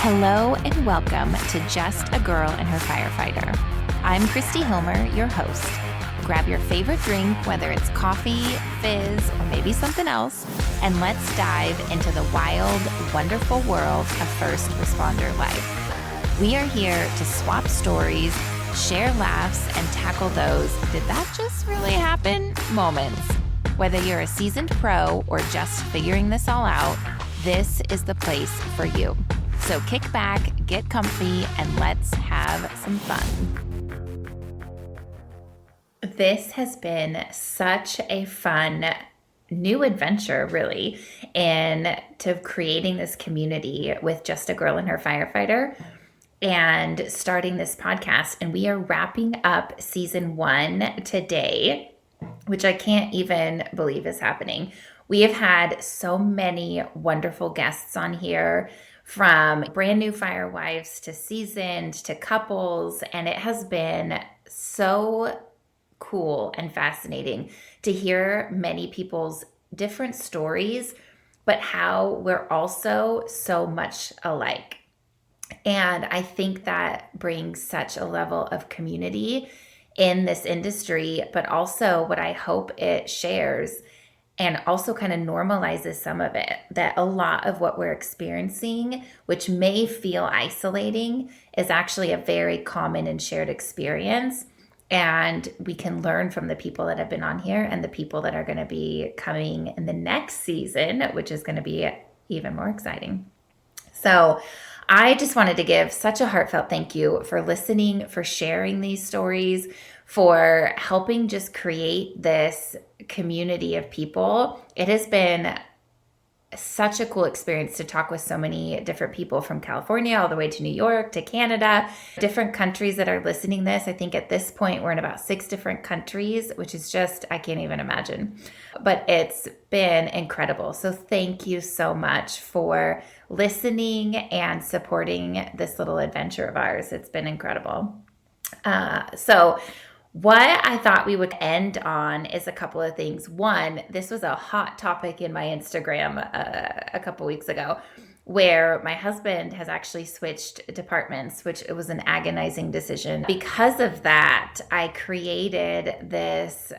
Hello and welcome to Just a Girl and Her Firefighter. I'm Kristi Hilmer, your host. Grab your favorite drink, whether it's coffee, fizz, or maybe something else, and let's dive into the wild, wonderful world of first responder life. We are here to swap stories, share laughs, and tackle those "did that just really happen?" moments. Whether you're a seasoned pro or just figuring this all out, this is the place for you. So kick back, get comfy, and let's have some fun. This has been such a fun new adventure, really, into creating this community with Just a Girl and Her Firefighter and starting this podcast. And we are wrapping up season 1 today, which I can't even believe is happening. We have had so many wonderful guests on here, from brand new firewives to seasoned to couples, and it has been so cool and fascinating to hear many people's different stories, but how we're also so much alike. And I think that brings such a level of community in this industry, but also what I hope it shares and also kind of normalizes some of it, that a lot of what we're experiencing, which may feel isolating, is actually a very common and shared experience. And we can learn from the people that have been on here and the people that are going to be coming in the next season, which is going to be even more exciting. So I just wanted to give such a heartfelt thank you for listening, for sharing these stories, for helping just create this community of people. It has been such a cool experience to talk with so many different people from California all the way to New York to Canada, different countries that are listening this. I think at this point we're in about 6 different countries, which is just, I can't even imagine. But it's been incredible. So thank you so much for listening and supporting this little adventure of ours. It's been incredible. So what I thought we would end on is a couple of things. One, this was a hot topic in my Instagram a couple weeks ago, where my husband has actually switched departments, which it was an agonizing decision. Because of that, I created this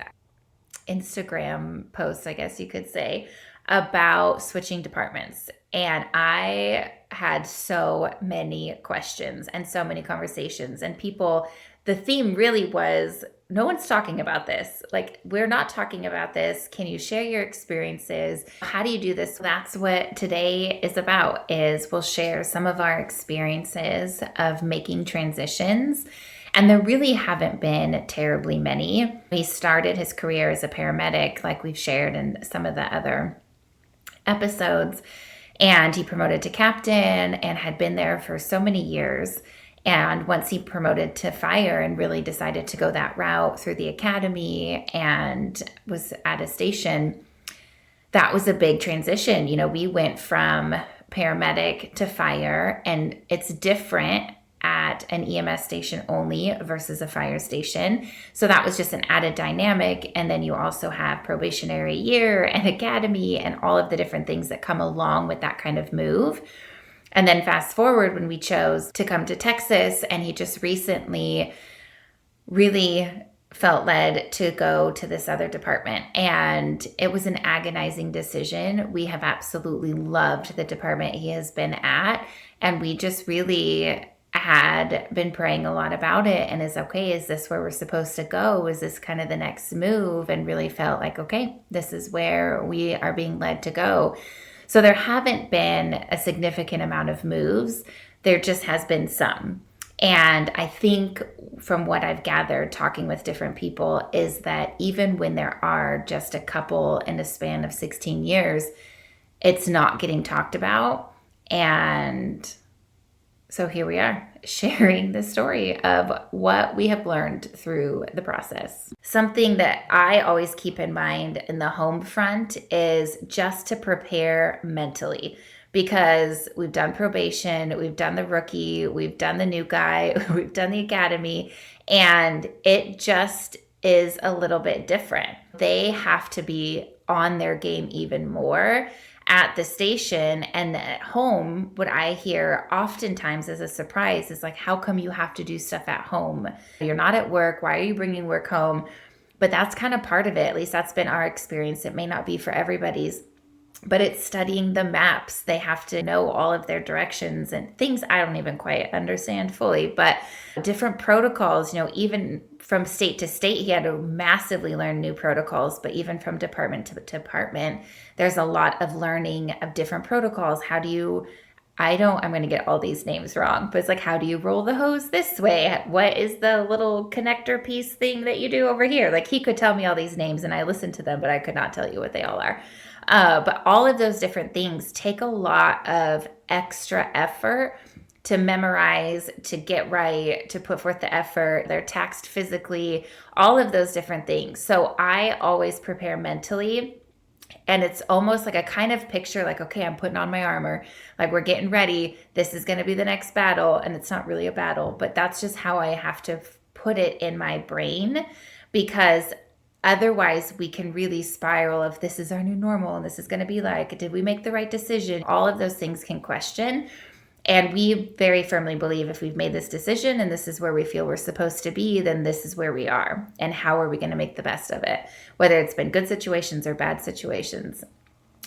Instagram post, I guess you could say, about switching departments. And I had so many questions and so many conversations, and people, the theme really was, no one's talking about this. Like, we're not talking about this. Can you share your experiences? How do you do this? That's what today is about, is we'll share some of our experiences of making transitions. And there really haven't been terribly many. He started his career as a paramedic, like we've shared in some of the other episodes. And he promoted to captain and had been there for so many years. And once he promoted to fire and really decided to go that route through the academy and was at a station, that was a big transition. You know, we went from paramedic to fire, and it's different at an EMS station only versus a fire station. So that was just an added dynamic. And then you also have probationary year and academy and all of the different things that come along with that kind of move. And then fast forward when we chose to come to Texas, and he just recently really felt led to go to this other department. And it was an agonizing decision. We have absolutely loved the department he has been at. And we just really had been praying a lot about it. And is this where we're supposed to go? Is this kind of the next move? And really felt like, okay, this is where we are being led to go. So there haven't been a significant amount of moves. There just has been some. And I think from what I've gathered talking with different people is that even when there are just a couple in a span of 16 years, it's not getting talked about. And so here we are, sharing the story of what we have learned through the process. Something that I always keep in mind in the home front is just to prepare mentally, because we've done probation, we've done the rookie, we've done the new guy, we've done the academy, and it just is a little bit different. They have to be on their game even more at the station. And at home, what I hear oftentimes as a surprise is like, how come you have to do stuff at home? You're not at work. Why are you bringing work home? But that's kind of part of it. At least that's been our experience. It may not be for everybody's, but it's studying the maps. They have to know all of their directions and things I don't even quite understand fully, but different protocols, even from state to state, he had to massively learn new protocols, but even from department to department, there's a lot of learning of different protocols. I'm going to get all these names wrong, but it's like, how do you roll the hose this way? What is the little connector piece thing that you do over here? Like, he could tell me all these names and I listened to them, but I could not tell you what they all are. But all of those different things take a lot of extra effort to memorize, to get right, to put forth the effort. They're taxed physically, all of those different things. So I always prepare mentally. And it's almost like a kind of picture like, okay, I'm putting on my armor. Like, we're getting ready. This is going to be the next battle. And it's not really a battle, but that's just how I have to put it in my brain, because otherwise we can really spiral of this is our new normal. And this is going to be like, did we make the right decision? All of those things can question. And we very firmly believe if we've made this decision and this is where we feel we're supposed to be, then this is where we are. And how are we going to make the best of it? Whether it's been good situations or bad situations.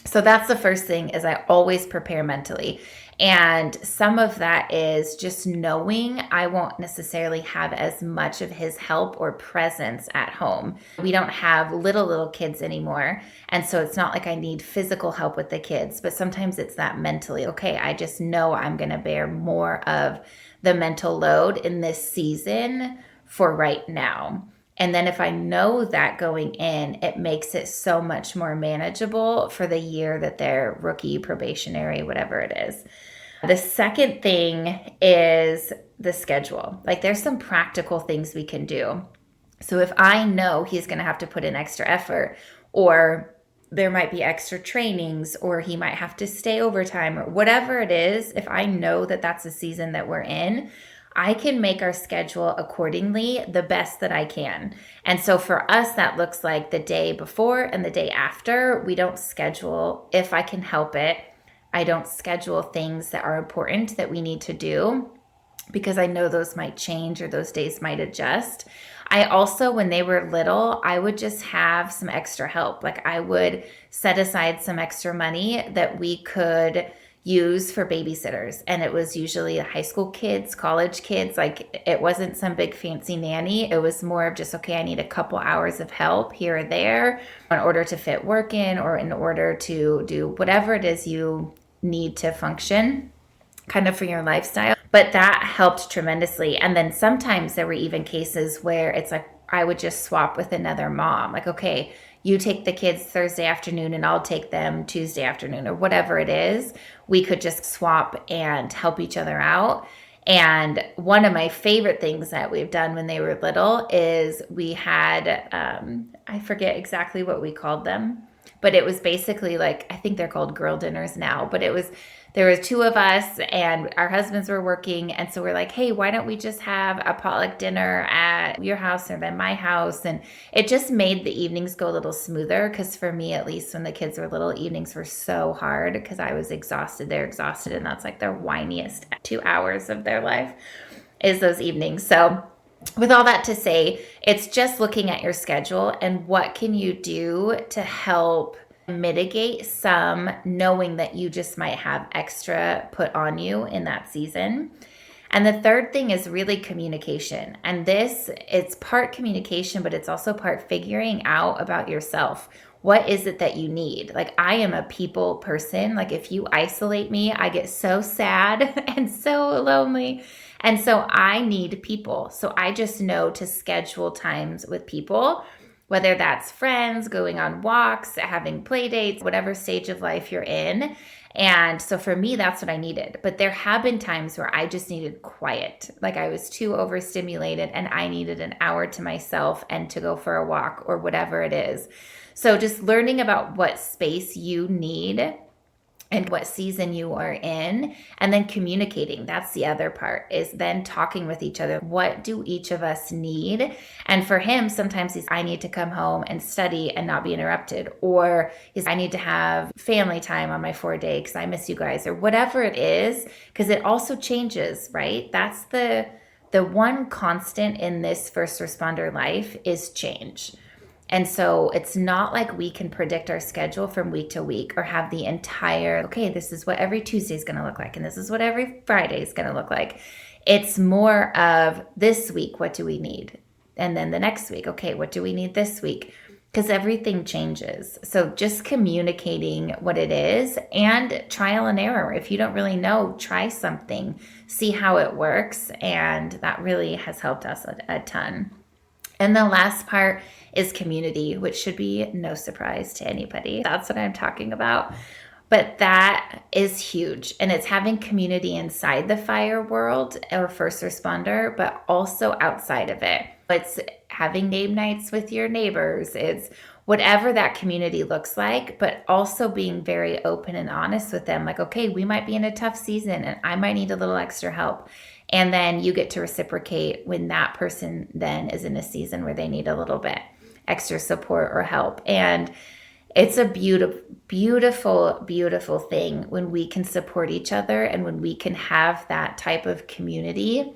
So that's the first thing, is I always prepare mentally. And some of that is just knowing I won't necessarily have as much of his help or presence at home. We don't have little kids anymore. And so it's not like I need physical help with the kids, but sometimes it's that mentally, okay, I just know I'm going to bear more of the mental load in this season for right now. And then if I know that going in, it makes it so much more manageable for the year that they're rookie, probationary, whatever it is. The second thing is the schedule. Like, there's some practical things we can do. So if I know he's going to have to put in extra effort, or there might be extra trainings, or he might have to stay overtime, or whatever it is, if I know that that's the season that we're in, I can make our schedule accordingly the best that I can. And so for us, that looks like the day before and the day after. We don't schedule, if I can help it, I don't schedule things that are important that we need to do, because I know those might change or those days might adjust. I also, when they were little, I would just have some extra help. Like, I would set aside some extra money that we could use for babysitters. And it was usually high school kids, college kids. Like, it wasn't some big fancy nanny. It was more of just, okay, I need a couple hours of help here or there in order to fit work in, or in order to do whatever it is you need to function kind of for your lifestyle. But that helped tremendously. And then sometimes there were even cases where it's like, I would just swap with another mom. Like, okay, you take the kids Thursday afternoon and I'll take them Tuesday afternoon, or whatever it is. We could just swap and help each other out. And one of my favorite things that we've done when they were little is we had, I forget exactly what we called them, but it was basically like, I think they're called girl dinners now, but there was two of us and our husbands were working. And so we're like, hey, why don't we just have a potluck dinner at your house or then my house? And it just made the evenings go a little smoother. Because for me, at least when the kids were little, evenings were so hard because I was exhausted. They're exhausted. And that's like their whiniest 2 hours of their life is those evenings. So with all that to say, it's just looking at your schedule and what can you do to help mitigate some, knowing that you just might have extra put on you in that season. And the third thing is really communication. And it's part communication, but it's also part figuring out about yourself. What is it that you need? Like, I am a people person. Like, if you isolate me, I get so sad and so lonely. And so I need people. So I just know to schedule times with people, whether that's friends, going on walks, having play dates, whatever stage of life you're in. And so for me, that's what I needed. But there have been times where I just needed quiet. Like, I was too overstimulated and I needed an hour to myself and to go for a walk or whatever it is. So just learning about what space you need and what season you are in, and then communicating. That's the other part, is then talking with each other. What do each of us need? And for him, sometimes he's, I need to come home and study and not be interrupted, or I need to have family time on my 4-day because I miss you guys, or whatever it is, because it also changes, right? That's the one constant in this first responder life is change. And so it's not like we can predict our schedule from week to week or have the entire, okay, this is what every Tuesday is going to look like, and this is what every Friday is going to look like. It's more of this week, what do we need? And then the next week, okay, what do we need this week? Because everything changes. So just communicating what it is and trial and error. If you don't really know, try something, see how it works. And that really has helped us a ton. And the last part is community, which should be no surprise to anybody. That's what I'm talking about. But that is huge. And it's having community inside the fire world or first responder, but also outside of it. It's having game nights with your neighbors. It's whatever that community looks like, but also being very open and honest with them. Like, okay, we might be in a tough season and I might need a little extra help. And then you get to reciprocate when that person then is in a season where they need a little bit extra support or help. And it's a beautiful, beautiful, beautiful thing when we can support each other and when we can have that type of community.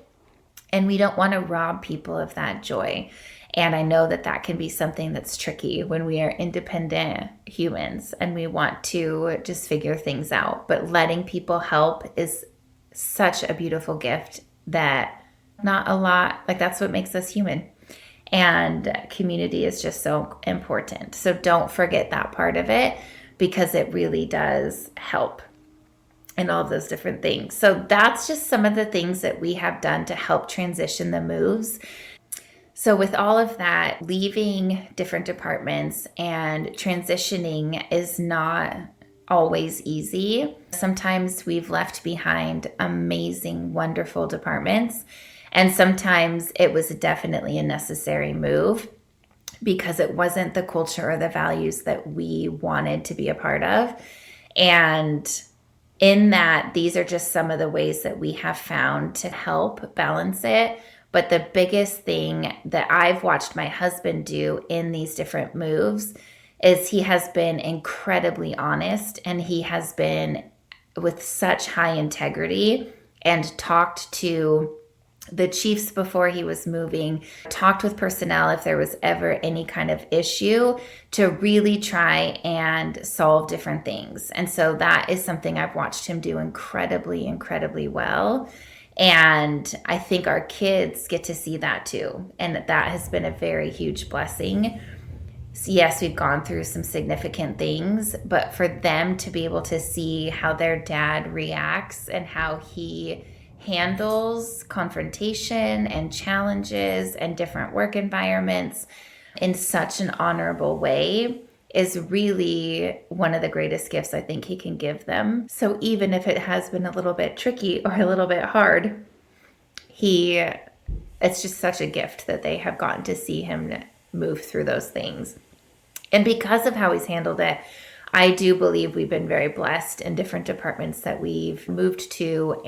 And we don't want to rob people of that joy. And I know that that can be something that's tricky when we are independent humans and we want to just figure things out. But letting people help is such a beautiful gift that not a lot, like that's what makes us human. And community is just so important. So don't forget that part of it, because it really does help in all of those different things. So that's just some of the things that we have done to help transition the moves. So with all of that, leaving different departments and transitioning is not always easy. Sometimes we've left behind amazing, wonderful departments. And sometimes it was definitely a necessary move because it wasn't the culture or the values that we wanted to be a part of. And in that, these are just some of the ways that we have found to help balance it. But the biggest thing that I've watched my husband do in these different moves is he has been incredibly honest, and he has been with such high integrity and talked to the chiefs before he was moving, talked with personnel if there was ever any kind of issue to really try and solve different things. And so that is something I've watched him do incredibly, incredibly well. And I think our kids get to see that too. And that has been a very huge blessing. So yes, we've gone through some significant things, but for them to be able to see how their dad reacts and how he handles confrontation and challenges and different work environments in such an honorable way is really one of the greatest gifts I think he can give them. So even if it has been a little bit tricky or a little bit hard, it's just such a gift that they have gotten to see him move through those things. And because of how he's handled it, I do believe we've been very blessed in different departments that we've moved to.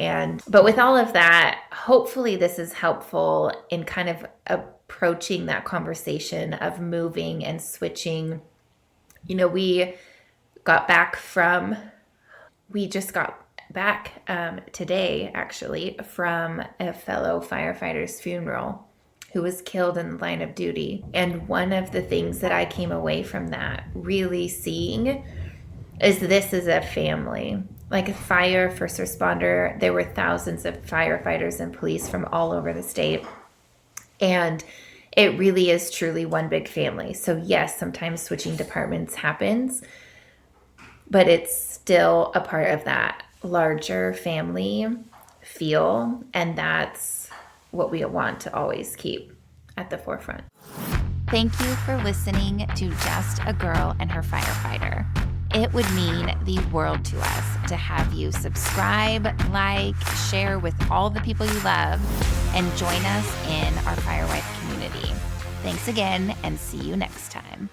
But with all of that, hopefully this is helpful in kind of approaching that conversation of moving and switching. You know, we just got back today, actually, from a fellow firefighter's funeral who was killed in the line of duty. And one of the things that I came away from that really seeing is this is a family. Like a fire, first responder, there were thousands of firefighters and police from all over the state. And it really is truly one big family. So yes, sometimes switching departments happens, but it's still a part of that larger family feel. And that's what we want to always keep at the forefront. Thank you for listening to Just a Girl and Her Firefighter. It would mean the world to us to have you subscribe, like, share with all the people you love, and join us in our Firewife community. Thanks again, and see you next time.